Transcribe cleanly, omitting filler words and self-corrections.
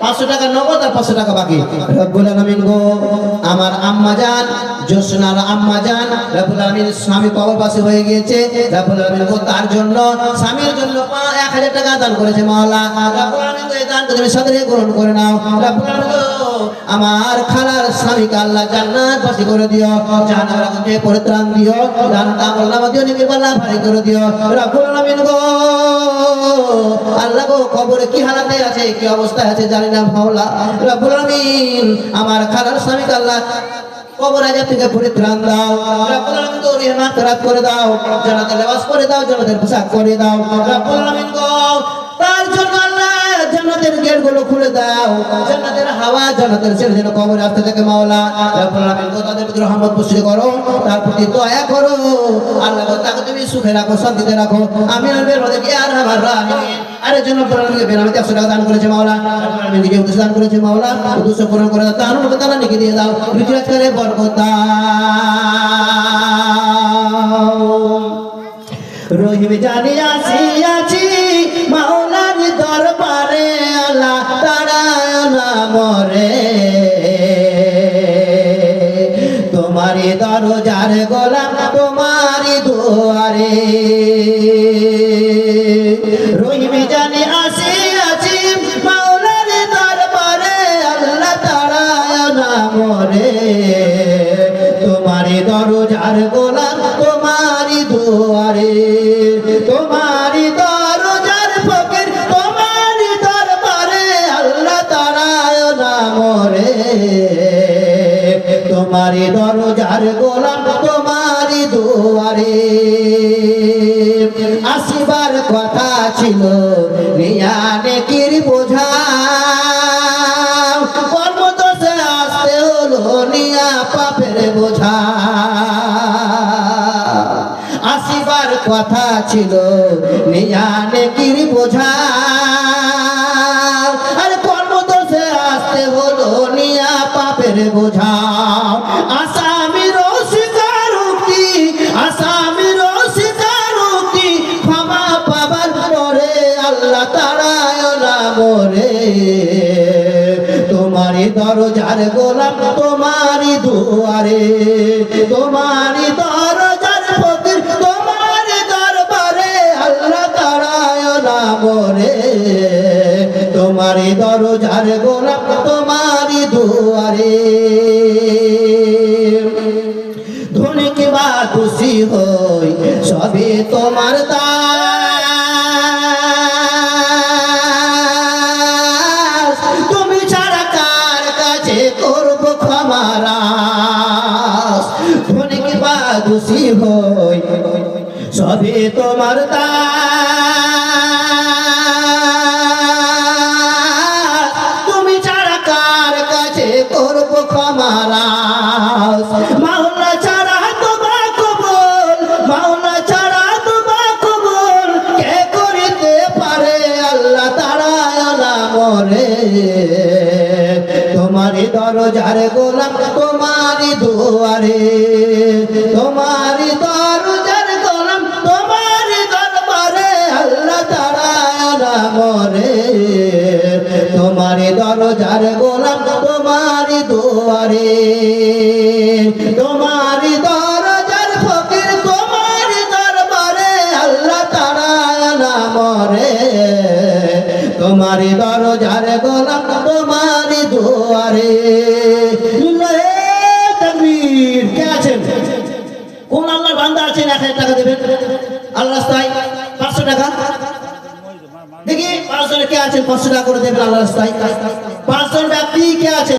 500 টাকা নগদ আর 500 টাকা বাকি। রব্বুল আলামিন গো, আমার আম্মা জান জোসনার আম্মা জান রব্বুল আলামিন স্বামী কবরবাসী হয়ে গিয়েছে। রব্বুল আলামিন গো, তার জন্য স্বামীর জন্য 1000 টাকা দান করেছে মাওলা। রব্বুল আলামিন গো, এই দানকে তুমি সাদরে গ্রহণ করে নাও। রব্বুল আলামিন গো, আমার খালার স্বামীকে আল্লাহ জান্নাতবাসী করে দিও, জাহান্নাম থেকে পরিত্রাণ দিও, জান্নাত আমলনামা দিও, নেকির পাল্লা ভারী করে দিও। রব্বুল আলামিন গো, আল্লাহ গো, কবরে কি হালাতে আছে, কি অবস্থায় আছে জানি না মাওলা। রব্বুল আলামিন আমার খালার স্বামীকে আল্লাহ কবর আযাব থেকে পরিত্রাণ দাও। রব্বুল আলামিন গো, রহমত ফেরাত করে দাও, জান্নাতের লেবাস করে দাও, জান্নাতের পোশাক করে দাও। রব্বুল আলামিন গো, তার জন্য আল্লাহ জান্নাতের গেটগুলো খুলে দাও, জান্নাতের হাওয়া জান্নাতের ছেড়ে যেন কবরে আসতে থাকে মাওলা। রব্বুল আলামিন গো, তাদের প্রতি রহমত বর্ষিত করো, তার প্রতি দয়া করো আল্লাহ গো, তাকে তুমি সুখে রাখো, শান্তিতে রাখো। আমি আর বের হতে গিয়ে আর আমার রাহিমিন আরে জন্য প্রণামীকে বেনামিতে 100 টাকা দান করেছে মাওলা। আমি নিজে উদ্দেশ্য দান করেছে মাওলা, উদ্দেশ্য পূরণ করে দাও, তার অনুমতি তারা লিখে দিয়ে দাও, রিচার্জ করে বরকত দাও। রহিম জানি আসিয়াছি মাওলার দরবারে, আল্লাহ তারায় না মরে, তোমারই দরজার গোলাম তোমারই দুয়ারে। রহিম জানি আসিয়াছি মাওলার দরবারে, আল্লাহ তারায় না মরে, তোমারই দরজার গোলাম তোমারই দুয়ারে, তোমারই দরজার ফকির তোমারই দরবারে, আল্লাহ তারায় না মরে, তোমারই দরজার গোলাম তোমারই দুয়ারে। আসিবার কথা ছিল নিয়া নেকির বোঝা, কর্মদোষে আসতে হলো নিয়া পাপের বোঝা। আসিবার কথা ছিল নিয়া নেকির বোঝা, আর কর্মদোষে আসতে হলো নিয়া পাপের বোঝা। আসামির স্বীকারোক্তি, আসামির স্বীকারোক্তি ক্ষমা পাবার পরে, আল্লাহ তারায় না মরে, তোমারই দরজার গোলাম তোমারই দুয়ারে, তোমারই দরজার ফকির তোমারই দরবারে, আল্লাহ তারায় না মরে, তোমারই দরজার গোলাম তোমারই দুয়ারে। ধনী কিংবা খুশি হই সবই তোমার দাস, তুমি ছাড়া কার কাছে করব ক্ষমারাস। ধনী কিংবা খুশি হই সবই তোমার দাস, তুমি ছাড়া কার কাছে করব ক্ষমারাস। মাওলা ছাড়া তোমা কবুল, মাওলা ছাড়া তোমা কবুল কে করিতে পারে, আল্লাহ তারায় না মরে, তোমারই দরজার গোলাম তোমারই দুয়ারে, তোমারই দরজার গোলাম তোমারই দরবারে, আল্লাহ তারায় না মরে, তোমারই দরজার গোলাম তোমারই দুয়ারে, তোমারই দরজার ফকির তোমারই দরবারে, আল্লাহ তারায় না মরে, তোমারই দরজার গোলাম তোমারই দুয়ারে। তাকবীর। কে আছেন, কোন আল্লাহর বান্দা আছেন 1000 টাকা দেবেন আল্লাহ রাস্তায়? 500 টাকা দেখি 5 জন কে আছেন 500 টাকা করে দেবেন আল্লাহ রাস্তায়? 5 জন ব্যক্তি কে আছেন?